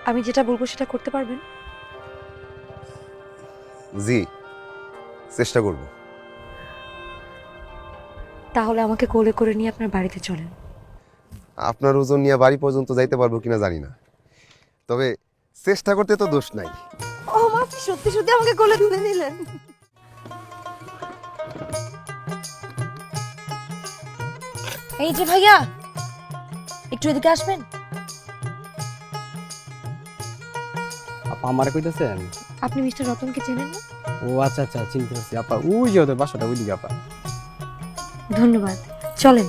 আমি যেটা বলবো সেটা করতে পারবেন? জি, চেষ্টা করব। তাহলে আমাকে কোলে করে নিয়ে আপনার বাড়িতে চলেন। আপনার ওজন নিয়ে বাড়ি পর্যন্ত যাইতে পারবো কিনা জানি না, তবে চেষ্টা করতে তো দোষ নাই। ও মা, আপনি সত্যি সত্যি আমাকে কোলে তুলে নিলেন। এই যে ভাইয়া, একটু এদিকে আসবেন। আপা আমারে কইতেছেন? আপনি মিস্টার রতনকে চেনেন না? ও আচ্ছা আচ্ছা, চিনতে পারছি আপা। ওই যে ওদের বাসাটা ওইদিকে আপা। ধন্যবাদ, চলেন।